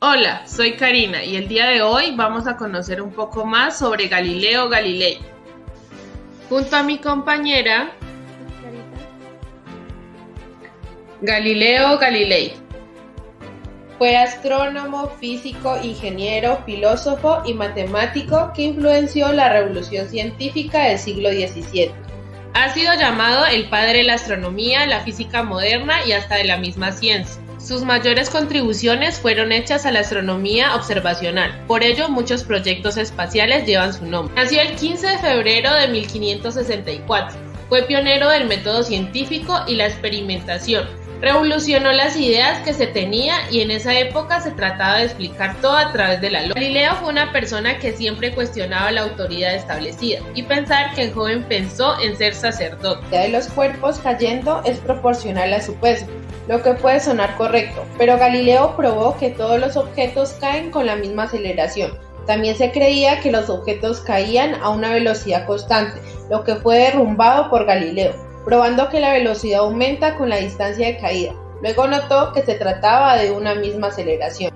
Hola, soy Karina y el día de hoy vamos a conocer un poco más sobre Galileo Galilei. Junto a mi compañera Clarita. Galileo Galilei fue astrónomo, físico, ingeniero, filósofo y matemático que influenció la revolución científica del siglo XVII. Ha sido llamado el padre de la astronomía, la física moderna y hasta de la misma ciencia. Sus mayores contribuciones fueron hechas a la astronomía observacional, por ello muchos proyectos espaciales llevan su nombre. Nació el 15 de febrero de 1564, fue pionero del método científico y la experimentación, revolucionó las ideas que se tenía y en esa época se trataba de explicar todo a través de la lógica. Galileo fue una persona que siempre cuestionaba la autoridad establecida y pensar que el joven pensó en ser sacerdote. La de los cuerpos cayendo es proporcional a su peso, lo que puede sonar correcto, pero Galileo probó que todos los objetos caen con la misma aceleración. También se creía que los objetos caían a una velocidad constante, lo que fue derrumbado por Galileo, probando que la velocidad aumenta con la distancia de caída. Luego notó que se trataba de una misma aceleración.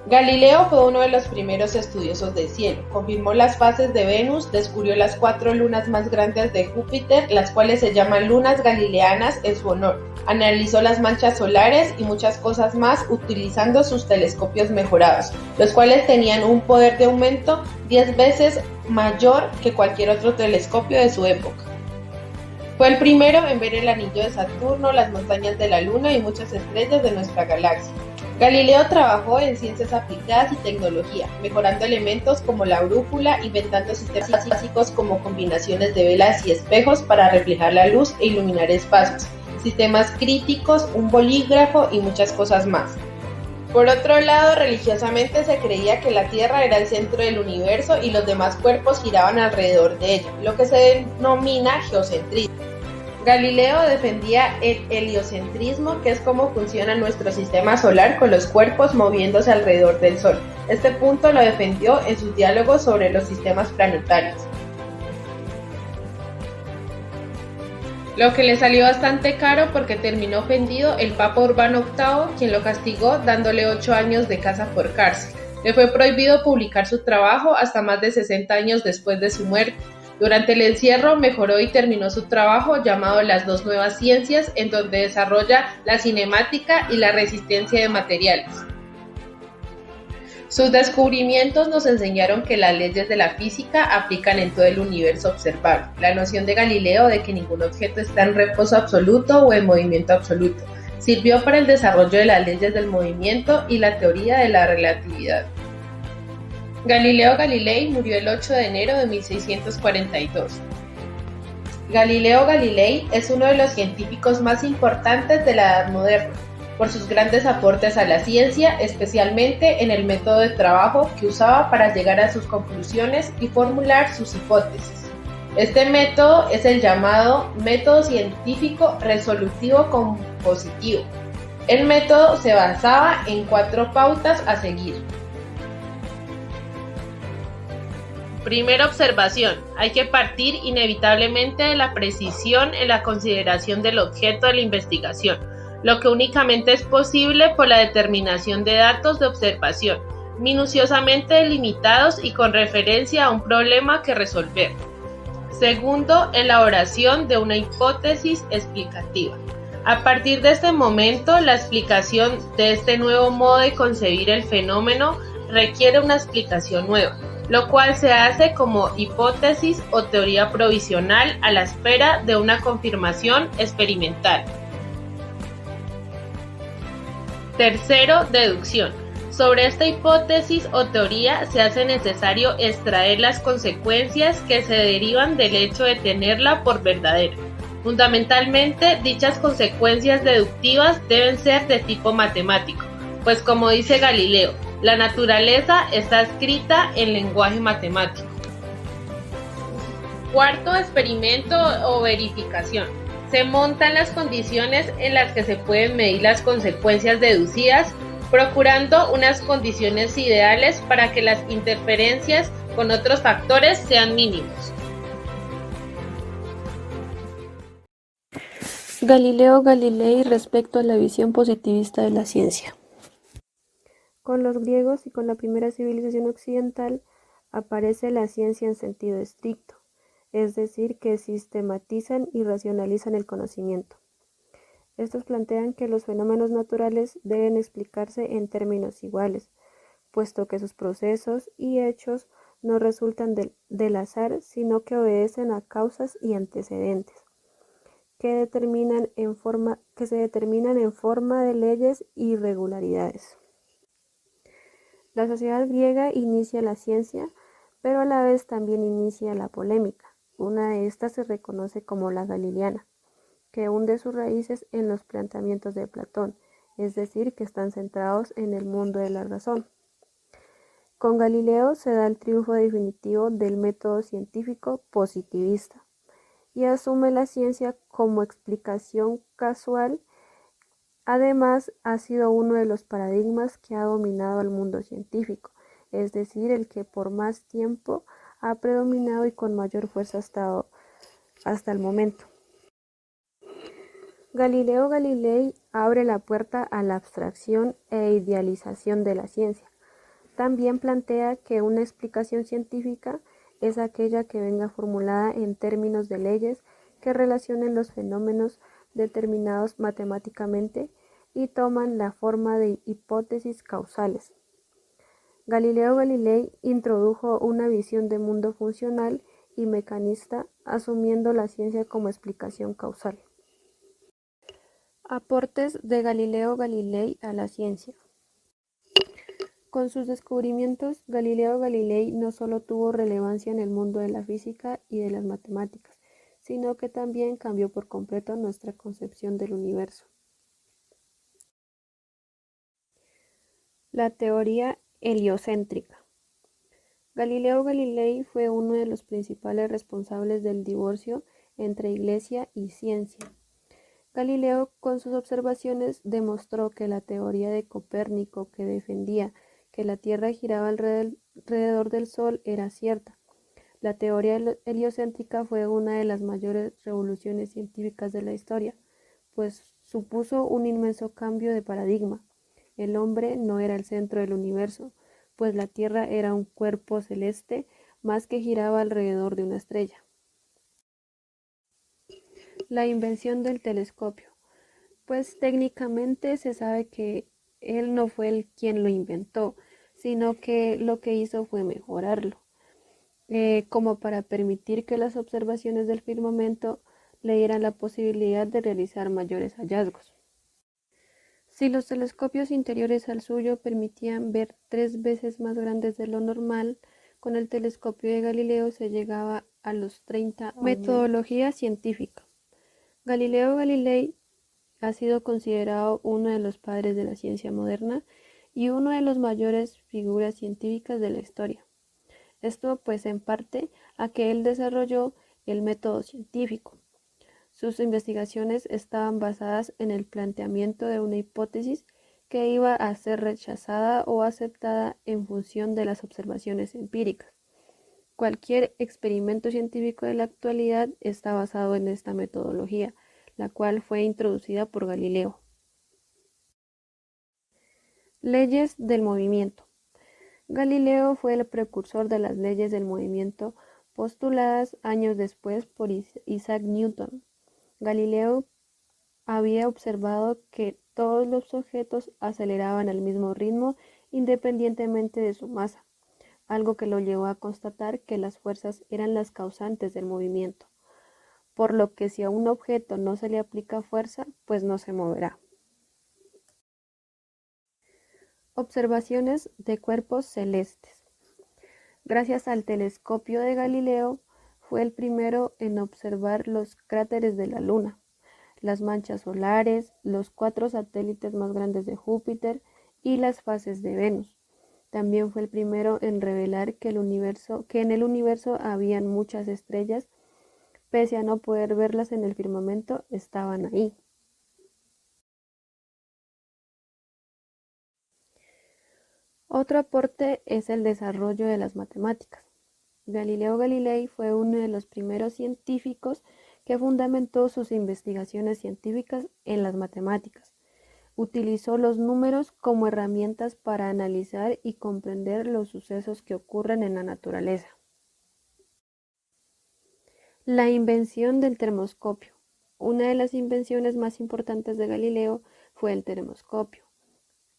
Galileo fue uno de los primeros estudiosos del cielo, confirmó las fases de Venus, descubrió las 4 lunas más grandes de Júpiter, las cuales se llaman lunas galileanas en su honor, analizó las manchas solares y muchas cosas más utilizando sus telescopios mejorados, los cuales tenían un poder de aumento 10 veces mayor que cualquier otro telescopio de su época. Fue el primero en ver el anillo de Saturno, las montañas de la Luna y muchas estrellas de nuestra galaxia. Galileo trabajó en ciencias aplicadas y tecnología, mejorando elementos como la brújula, inventando sistemas básicos como combinaciones de velas y espejos para reflejar la luz e iluminar espacios, sistemas críticos, un bolígrafo y muchas cosas más. Por otro lado, religiosamente se creía que la Tierra era el centro del universo y los demás cuerpos giraban alrededor de ella, lo que se denomina geocentrismo. Galileo defendía el heliocentrismo, que es cómo funciona nuestro sistema solar con los cuerpos moviéndose alrededor del Sol. Este punto lo defendió en sus diálogos sobre los sistemas planetarios. Lo que le salió bastante caro porque terminó ofendido el Papa Urbano VIII, quien lo castigó dándole 8 años de casa por cárcel. Le fue prohibido publicar su trabajo hasta más de 60 años después de su muerte. Durante el encierro mejoró y terminó su trabajo llamado Las dos nuevas ciencias, en donde desarrolla la cinemática y la resistencia de materiales. Sus descubrimientos nos enseñaron que las leyes de la física aplican en todo el universo observable. La noción de Galileo de que ningún objeto está en reposo absoluto o en movimiento absoluto sirvió para el desarrollo de las leyes del movimiento y la teoría de la relatividad. Galileo Galilei murió el 8 de enero de 1642. Galileo Galilei es uno de los científicos más importantes de la Edad Moderna, por sus grandes aportes a la ciencia, especialmente en el método de trabajo que usaba para llegar a sus conclusiones y formular sus hipótesis. Este método es el llamado método científico resolutivo compositivo. El método se basaba en 4 pautas a seguir. Primera observación. Hay que partir inevitablemente de la precisión en la consideración del objeto de la investigación, lo que únicamente es posible por la determinación de datos de observación, minuciosamente delimitados y con referencia a un problema que resolver. Segundo, elaboración de una hipótesis explicativa. A partir de este momento, la explicación de este nuevo modo de concebir el fenómeno requiere una explicación nueva, lo cual se hace como hipótesis o teoría provisional a la espera de una confirmación experimental. Tercero, deducción. Sobre esta hipótesis o teoría se hace necesario extraer las consecuencias que se derivan del hecho de tenerla por verdadera. Fundamentalmente, dichas consecuencias deductivas deben ser de tipo matemático, pues como dice Galileo, la naturaleza está escrita en lenguaje matemático. Cuarto, experimento o verificación. Se montan las condiciones en las que se pueden medir las consecuencias deducidas, procurando unas condiciones ideales para que las interferencias con otros factores sean mínimos. Galileo Galilei respecto a la visión positivista de la ciencia. Con los griegos y con la primera civilización occidental aparece la ciencia en sentido estricto, es decir, que sistematizan y racionalizan el conocimiento. Estos plantean que los fenómenos naturales deben explicarse en términos iguales, puesto que sus procesos y hechos no resultan del azar, sino que obedecen a causas y antecedentes, que se determinan en forma de leyes y regularidades. La sociedad griega inicia la ciencia, pero a la vez también inicia la polémica. Una de estas se reconoce como la galileana, que hunde sus raíces en los planteamientos de Platón, es decir, que están centrados en el mundo de la razón. Con Galileo se da el triunfo definitivo del método científico positivista y asume la ciencia como explicación casual. Además, ha sido uno de los paradigmas que ha dominado al mundo científico, es decir, el que por más tiempo ha predominado y con mayor fuerza hasta el momento. Galileo Galilei abre la puerta a la abstracción e idealización de la ciencia. También plantea que una explicación científica es aquella que venga formulada en términos de leyes que relacionen los fenómenos determinados matemáticamente y toman la forma de hipótesis causales. Galileo Galilei introdujo una visión de mundo funcional y mecanista, asumiendo la ciencia como explicación causal. Aportes de Galileo Galilei a la ciencia. Con sus descubrimientos, Galileo Galilei no solo tuvo relevancia en el mundo de la física y de las matemáticas, sino que también cambió por completo nuestra concepción del universo. La teoría heliocéntrica. Galileo Galilei fue uno de los principales responsables del divorcio entre Iglesia y ciencia. Galileo, con sus observaciones, demostró que la teoría de Copérnico, que defendía que la Tierra giraba alrededor del Sol, era cierta. La teoría heliocéntrica fue una de las mayores revoluciones científicas de la historia, pues supuso un inmenso cambio de paradigma. El hombre no era el centro del universo, pues la Tierra era un cuerpo celeste más que giraba alrededor de una estrella. La invención del telescopio. Pues técnicamente se sabe que él no fue quien lo inventó, sino que lo que hizo fue mejorarlo, como para permitir que las observaciones del firmamento le dieran la posibilidad de realizar mayores hallazgos. Si los telescopios interiores al suyo permitían ver 3 veces más grandes de lo normal, con el telescopio de Galileo se llegaba a los 30. Metodología científica. Galileo Galilei ha sido considerado uno de los padres de la ciencia moderna y uno de las mayores figuras científicas de la historia. Esto pues en parte a que él desarrolló el método científico. Sus investigaciones estaban basadas en el planteamiento de una hipótesis que iba a ser rechazada o aceptada en función de las observaciones empíricas. Cualquier experimento científico de la actualidad está basado en esta metodología, la cual fue introducida por Galileo. Leyes del movimiento. Galileo fue el precursor de las leyes del movimiento postuladas años después por Isaac Newton. Galileo había observado que todos los objetos aceleraban al mismo ritmo independientemente de su masa, algo que lo llevó a constatar que las fuerzas eran las causantes del movimiento, por lo que si a un objeto no se le aplica fuerza, pues no se moverá. Observaciones de cuerpos celestes. Gracias al telescopio de Galileo, fue el primero en observar los cráteres de la Luna, las manchas solares, los 4 satélites más grandes de Júpiter y las fases de Venus. También fue el primero en revelar que en el universo habían muchas estrellas, pese a no poder verlas en el firmamento, estaban ahí. Otro aporte es el desarrollo de las matemáticas. Galileo Galilei fue uno de los primeros científicos que fundamentó sus investigaciones científicas en las matemáticas. Utilizó los números como herramientas para analizar y comprender los sucesos que ocurren en la naturaleza. La invención del termoscopio. Una de las invenciones más importantes de Galileo fue el termoscopio,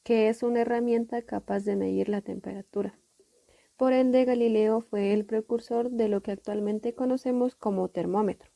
que es una herramienta capaz de medir la temperatura. Por ende, Galileo fue el precursor de lo que actualmente conocemos como termómetro.